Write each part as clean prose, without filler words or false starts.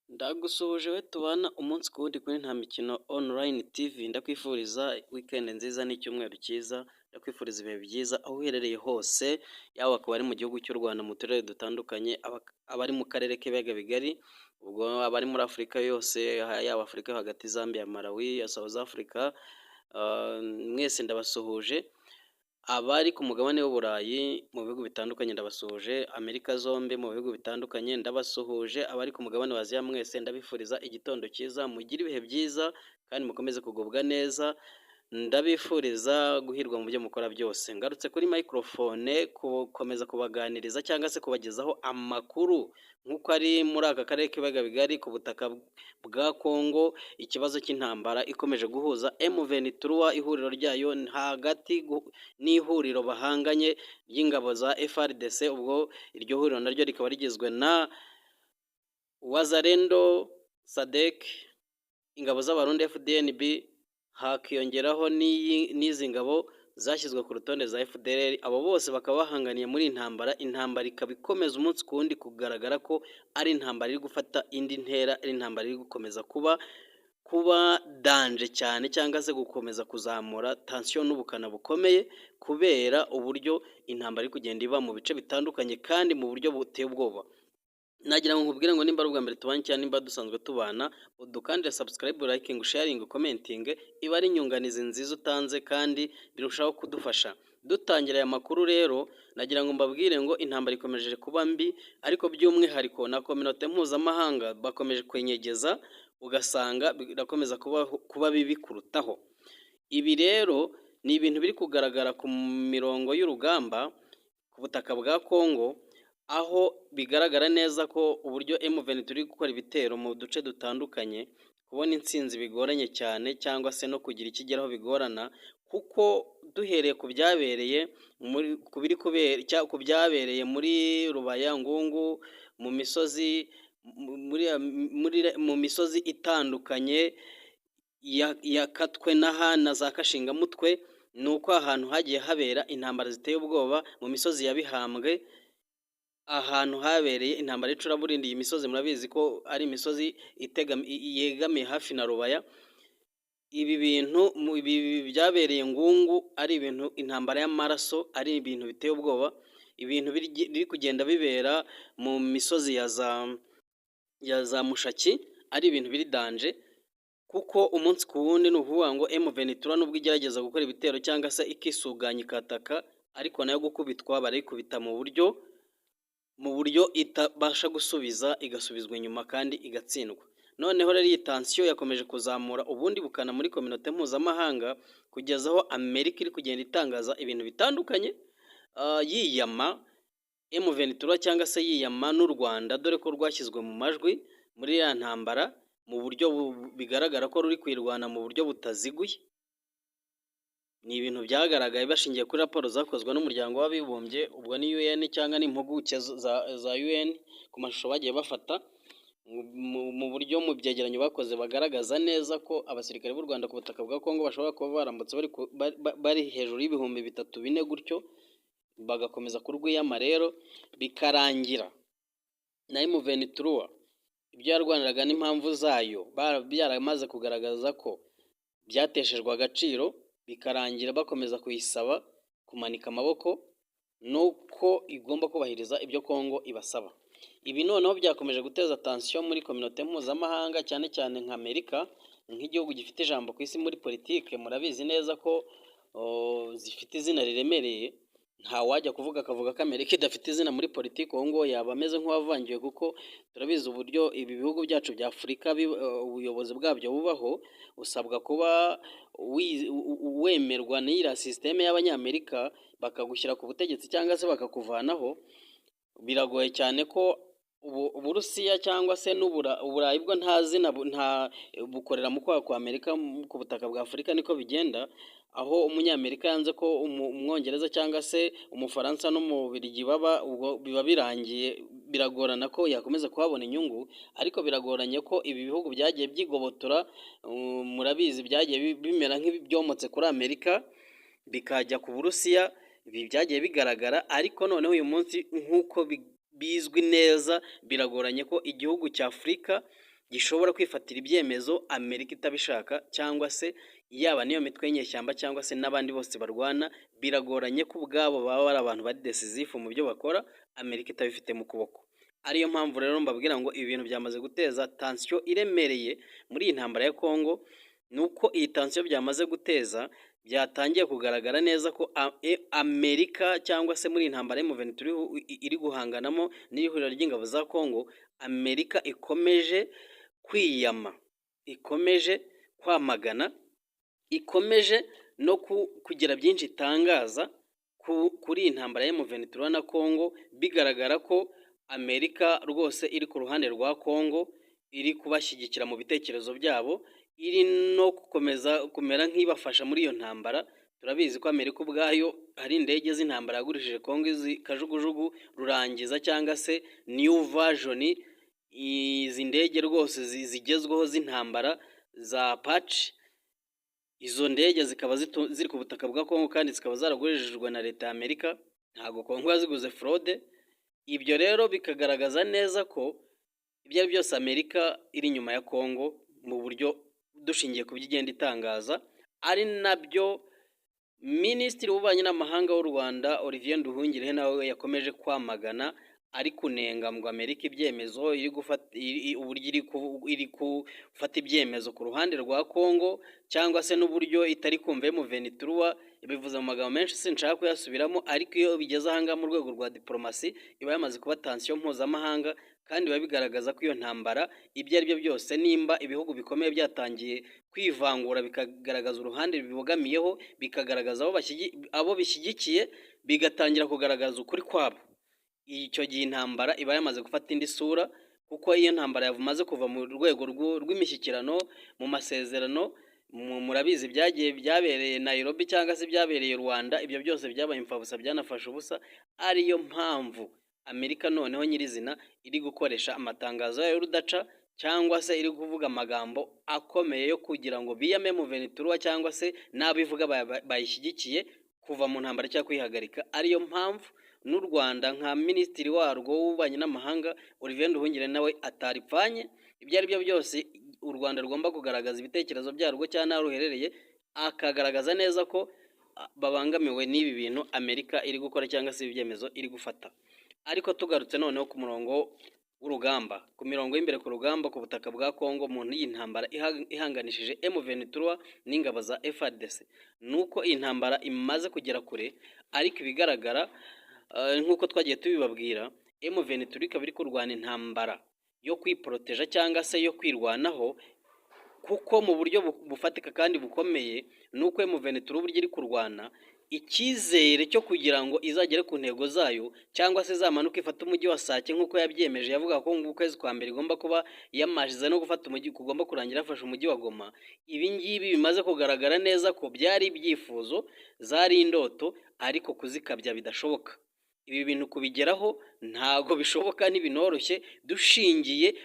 Ndagusuhuje we tubana umunsi ku wundi kuri Nta Mikino Online TV, ndakwifuriza weekend nziza n'icyumweru cyiza, ndakwifuriza ibihe byiza aho uherereye hose, yaba ku bari mu gihugu cy'u Rwanda mu turere dutandukanye, abari mu karere k'ibiyaga bigari, ubwo abari muri Afurika yose, yaba Afurika yo hagati, Zambia, Malawi, South Africa, mwese ndabasuhuje. Abari ku mugabane w'Uburayi mu bihugu bitandukanye ndabasuhuje, Amerika zombi mu bihugu bitandukanye ndabasuhuje, abari ku mugabane wa Aziya mwese ndabifuriza igitondo cyiza, mugire ibihe byiza kandi mukomeze kugubwa neza, ndabifuriza guhirwa mu byo mukora byose. Ngarutse kuri microphone gukomeza kubaganiriza cyangwa se kubagezaho amakuru nk'uko ari muri aka karere k'ibiyaga bigari ku butaka bwa Congo, ikibazo cy'intambara ikomeje guhuza M23 ihuriro ryayo hagati n'ihuriro bahanganye ry'ingabo za FARDC, ubwo iryo huriro naryo rikaba rigizwe na Wazalendo, SADC, ingabo z'Abarundi FDNB, hakiyongeraho n'izi ngabo zashyizwe ku rutonde za FDLR. Abo bose bakaba bahanganiye muri intambara ikaba ikomeza umunsi ku wundi kugaragara ko ari intambara iri gufata indi ntera, ari intambara iri gukomeza kuba danje cyane cyangwa se gukomeza kuzamura tension n'ubukana bukomeye kubera uburyo intambara iri kugenda iba mu bice bitandukanye kandi mu buryo buteye ubwoba. Nagira ngo nkubwire ngo nimba ari ubwa mbere tubanye cyane, nimba dusanzwe tubana, udukandire subscribe, liking, sharing, commenting, iba ari inyunganizi nziza utanze kandi birushaho kudufasha. Dutangira aya makuru rero, nagira ngo mbabwire ngo intambara ikomeje kuba mbi, ariko by'umwihariko na communauté mpuzamahanga bakomeje kwenyegeza, ugasanga birakomeza kuba bibi kurutaho. Ibi rero ni ibintu biri kugaragara ku mirongo y'urugamba ku butaka bwa Congo, aho bigaragara neza ko uburyo M23 iri gukora ibitero mu duce dutandukanye, kubona intsinzi bigoranye cyane cyangwa se no kugira ikigeraho bigorana, kuko duhereye ku byabereye muri Rubaya, Ngungu, mu misozi itandukanye yakatwe na za Kashingamutwe, ni uko ahantu hagiye habera intambara ziteye ubwoba mu misozi ya Bihambwe, ahantu habereye intambara y'icuraburindi. Iyi misozi murabizi ko ari imisozi yegamiye hafi na Rubaya. Ibi bintu byabereye Ngungu ari ibintu, intambara y'amaraso, ari ibintu biteye ubwoba, ibintu biri kugenda bibera mu misozi ya za Mushaki ari ibintu biri danje, kuko umunsi ku wundi ni ukuvuga ngo M23 nubwo igerageza gukora ibitero cyangwa se ikisuganya ikataka, ariko nayo gukubitwa barayikubita mu buryo itabasha gusubiza, igasubizwa inyuma kandi igatsindwa. Noneho rero iyi tension yakomeje kuzamura ubundi bukana muri communauté mpuzamahanga, kugeza aho Amerika iri kugenda itangaza ibintu bitandukanye, yiyama M23 cyangwa se yiyama n'u Rwanda, dore ko rwashyizwe mu majwi muri ya ntambara mu buryo bigaragara ko ruri kwirwana mu buryo butaziguye. Ni ibintu byagaragaye bashingiye kuri raporo zakozwe n'umuryango w'abibumbye, ubwo ni UN cyangwa n'impuguke za UN, ku mashusho bagiye bafata mu buryo mu byegeranyo bakoze bagaragaza neza ko abasirikare b'u Rwanda ku butaka bwa Congo bashobora kuba barambutse bari hejuru y'ibihumbi 3-4 gutyo, bagakomeza kurwiyama rero bikarangira na M23 ibyo yarwaniraga n'impamvu zayo byaramaze kugaragaza ko byateshejwe agaciro, bikarangira bakomeza kuyisaba kumanika amaboko nuko igomba kubahiriza ibyo Congo ibasaba. Ibi noneho byakomeje guteza tension muri communauté mpuzamahanga, cyane cyane nka Amerika nk'igihugu gifite ijambo ku isi muri politike. Murabizi neza ko zifite izina riremereye, nta wajya akavuga ko Amerika idafite izina muri politike, uwo ngo yaba ameze nk'uwavangiwe, kuko turabizi uburyo ibi bihugu byacu bya Afurika ubuyobozi bwabyo bubaho, usabwa kuba wemerwa n'iriya systeme y'Abanyamerika bakagushyira ku butegetsi cyangwa se bakakuvanaho. Biragoye cyane ko Uburusiya cyangwa se n'Uburayi bwo nta zina bukorera mu kwaha kwa Amerika ku butaka bwa Afurika. Niko bigenda, aho umunyamerika yanze ko umwongereza cyangwa se umufaransa n'umubirigi ubwo biba birangiye, biragorana ko yakomeza kuhabona inyungu. Ariko biragoranye ko ibi bihugu byagiye byigobotora, murabizi byagiye bimera nk'ibyomotse kuri Amerika bikajya ku Burusiya. Ibi byagiye bigaragara, ariko noneho uyu munsi nk'uko bizwi neza, biragoranye ko igihugu cya Afurika gishobora kwifatira ibyemezo Amerika itabishaka, cyangwa se yaba niyo mitwe y'inyeshyamba cyangwa se n'abandi bose barwana, biragoranye ko ubwabo baba ari abantu bari decisive mu byo bakora Amerika itabifite mu kuboko. Ariyo mpamvu rero mbabwira ngo ibi bintu byamaze guteza tension iremereye muri iyi ntambara ya Congo. Nuko iyi tension byamaze guteza byatangiye kugaragara neza ko Amerika cyangwa se muri iyi ntambara M23 iri guhanganamo n'ihuriro ry'ingabo za Congo, Amerika ikomeje kwiyama, ikomeje kwamagana, ikomeje no kugira byinshi itangaza kuri iyi ntambara ya M23 na Congo, bigaragara ko Amerika rwose iri ku ruhande rwa Congo, iri kubashyigikira mu bitekerezo byabo, iri no gukomeza kumera nk'ibafasha muri iyo ntambara. Turabizi ko Amerika ubwayo hari indege z'intambara yagurishije Congo, izi kajugujugu rurangiza cyangwa se new version, izi ndege rwose zigezweho z'intambara za Apache. Izo ndege zikaba ziri ku butaka bwa Congo kandi zikaba zaragurishijwe na leta ya Amerika, ntabwo Congo yaziguze fraude. Ibyo rero bikagaragaza neza ko ibyo ari byose Amerika iri inyuma ya Congo mu buryo dushingiye ku byo igenda itangaza, ari nabyo Minisitiri w'Ububanyi n'Amahanga w'u Rwanda Olivier Nduhungirehe nawe yakomeje kwamagana, ari kunenga ngo Amerika ibyemezo uburyo iri gufata ibyemezo ku ruhande rwa Congo, cyangwa se n'uburyo itari kumva M23. Bivuze mu magambo menshi sinshaka kuyasubiramo, ariko iyo bigeze ahangaha mu rwego rwa diplomasi iba yamaze kuba tension mpuzamahanga, kandi biba bigaragaza ko iyo ntambara ibyo ari byo byose, nimba ibihugu bikomeye byatangiye kwivangura bikagaragaza uruhande bibogamiyeho, bikagaragaza abo bishyigikiye, bigatangira kugaragaza ukuri kwabo, icyo gihe intambara iba yamaze gufata indi sura. Kuko iyo ntambara yamaze kuva mu rwego rw'imishyikirano, mu masezerano, murabizi byabereye Nairobi cyangwa se byabereye Rwanda, ibyo byose byabaye imfabusa, byanafashe ubusa. Ariyo mpamvu Amerika noneho nyirizina iri gukoresha amatangazo yayo y'urudaca, cyangwa se iri kuvuga amagambo akomeye yo kugira ngo biyame M23 cyangwa se n'abivuga bayishyigikiye kuva mu ntambara cyangwa kwihagarika. Ariyo mpamvu n'u Rwanda nka minisitiri warwo w'ububanyi n'amahanga Olivier Nduhungirehe nawe ataripfanye. Ibyo ari byo byose u Rwanda rugomba kugaragaza ibitekerezo byarwo cyangwa n'aho ruherereye, akagaragaza neza ko babangamiwe n'ibi bintu Amerika iri gukora cyangwa se ibyemezo iri gufata. Ariko tugarutse noneho ku murongo w'urugamba, ku mirongo y'imbere ku rugamba ku butaka bwa Congo, mu iyi ntambara ihanganishije M23 n'ingabo za FARDC, nuko iyi ntambara imaze kugera kure. Ariko ibigaragara nk'uko twagiye tubibabwira, M23 ikaba iri kurwana intambara yo kwiporoteja cyangwa se yo kwirwanaho, kuko mu buryo bufatika kandi bukomeye, nuko M23 uburyo iri kurwana, icyizere cyo kugira ngo izagere ku ntego zayo cyangwa se zamanuka ifata umujyi wa Sake nk'uko yabyemeje, yavuga ko mu kwezi kwa mbere igomba kuba yamajiza no gufata umujyi, kugomba kurangira yafashe umujyi wa Goma. Ibi ngibi bimaze kugaragara neza ko byari ibyifuzo, zari indoto, ariko kuzikabya bidashoboka. Ibi bintu kubigeraho ntago bishoboka, ntibinoroshye, dushingiye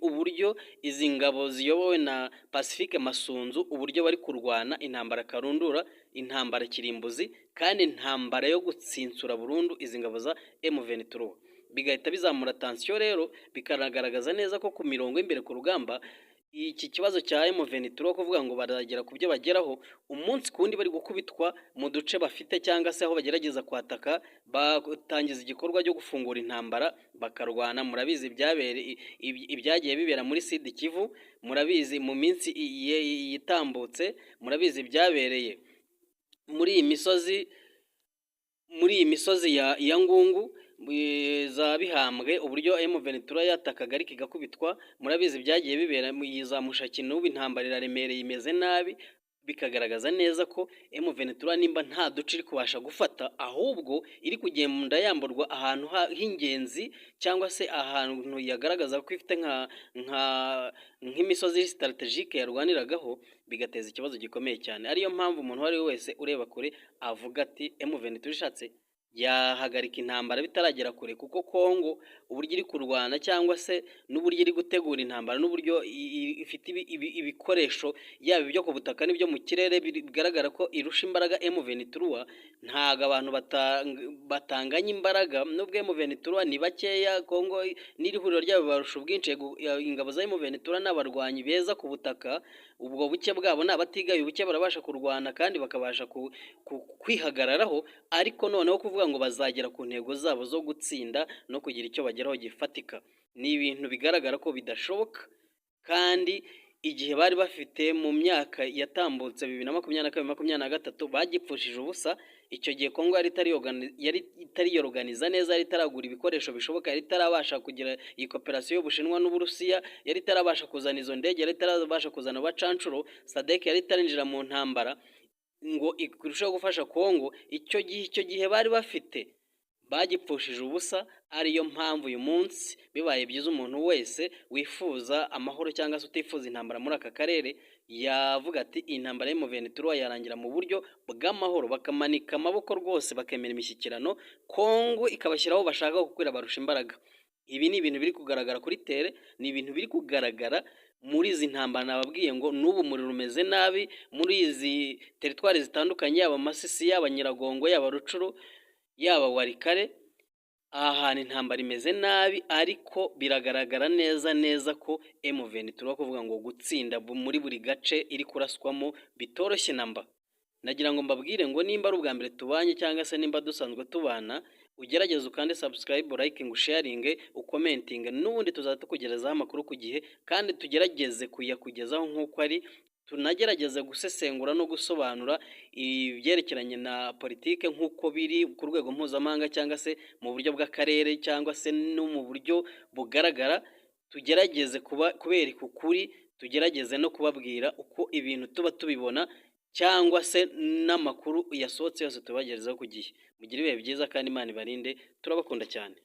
uburyo izi ngabo ziyobowe na Pacifique Masunzu, uburyo bari kurwana intambara karundura, intambara kirimbuzi, kandi intambara yo gutsinsura burundu izi ngabo za M23. Bigahita bizamura tension rero, bikanagaragaza neza ko ku mirongo imbere ku rugamba iki kibazo cya M23 kuvuga ngo baragera ku byo bageraho, umunsi kundi bari gukubitwa mu duce bafite cyangwa se aho bagerageza kwataka, batangiza igikorwa cyo gufungura intambara bakarwana. Murabizi ibyagiye bibera muri Sud Kivu, murabizi mu minsi yitambutse, murabizi byabereye muri iyi misozi ya Ngungu za Bihambwe, uburyo M23 yatakaga ariko igakubitwa. Murabizi byagiye bibera za Mushaki, n'ubu intambara iraremereye imeze nabi, bikagaragaza neza ko M23 nimba nta duce iri kubasha gufata, ahubwo iri kugenda yamburwa ahantu h'ingenzi cyangwa se ahantu yagaragaza ko ifite nk'imisozi strategique yarwaniragaho, bigateza ikibazo gikomeye cyane. Ariyo mpamvu umuntu wari wese ureba kure avuga ati M23 ishatse yahagarika intambara bitaragera kure, kuko Kongo uburyo iri kurwana cyangwa se n'uburyo iri gutegura intambara n'uburyo ifite ibikoresho yaba ibyo ku butaka n'ibyo mu kirere bigaragara ko irusha imbaraga M23. Ntago abantu batanganya imbaraga, nubwo M23 ni bakeya, Kongo n'iri huriro ryabo barusha ubwinshi. Ingabo za M23 n'abarwanyi beza ku butaka, ubwo buke bwabo n'abatigaye ubuke barabasha kurwana kandi bakabasha kwihagararaho, ariko noneho kuvuga ngo bazagera ku ntego zabo zo gutsinda no kugira icyo bageraho gifatika, ni ibintu bigaragara ko bidashoboka. Kandi igihe bari bafite mu myaka yatambutse 2022-2023 bagipfushije ubusa. Icyo gihe Kongo yari itariyorganiza neza, yari itaragura ibikoresho bishoboka, yari itarabasha kugira iyi koperasiyo y'Ubushinwa n'Uburusiya, yari itarabasha kuzana izo ndege, yari itarabasha kuzana abacancuro, SADC yari itarinjira mu ntambara ngo irusheho gufasha Kongo. Icyo gihe bari bafite bagipfushije ubusa. Ariyo mpamvu uyu munsi bibaye byiza umuntu wese wifuza amahoro cyangwa se utifuza intambara muri aka karere yavuga ati intambara y'M23 yarangira mu buryo bw'amahoro, bakamanika amaboko rwose bakemera imishyikirano, Kongo ikabashyiraho bashaka kukwira barusha imbaraga. Ibi ni ibintu biri kugaragara kuri tere, ni ibintu biri kugaragara muri izi ntambara nababwiye ngo n'ubu umuriro umeze nabi muri izi teritwari zitandukanye, yaba Masisi, yaba Nyiragongo, yaba Rucuru, yaba Warikare. Aha hantu intambara imeze nabi, ariko biragaragara neza ko M23 kuvuga ngo gutsinda muri buri gace iri kuraswamo bitoroshye namba. Nagira ngo mbabwire ngo nimba ari ubwa mbere tubanye cyangwa se nimba dusanzwe tubana, ugerageze ukande subscribe, like, sharing, ucommenting, n'ubundi tuzatukugerezaho amakuru ku gihe kandi tugerageze kuyakugezaho nk'uko ari. Tunagerageza gusesengura no gusobanura ibyerekeranye na politike nk'uko biri ku rwego mpuzamahanga cyangwa se mu buryo bw'akarere cyangwa se no mu buryo bugaragara. Tugerageze kubereka ukuri, tugerageze no kubabwira uko ibintu tuba tubibona cyangwa se n'amakuru yasohotse yose tubagerezaho ku gihe. Mugire ibihe byiza kandi Imana ibarinde, turabakunda cyane.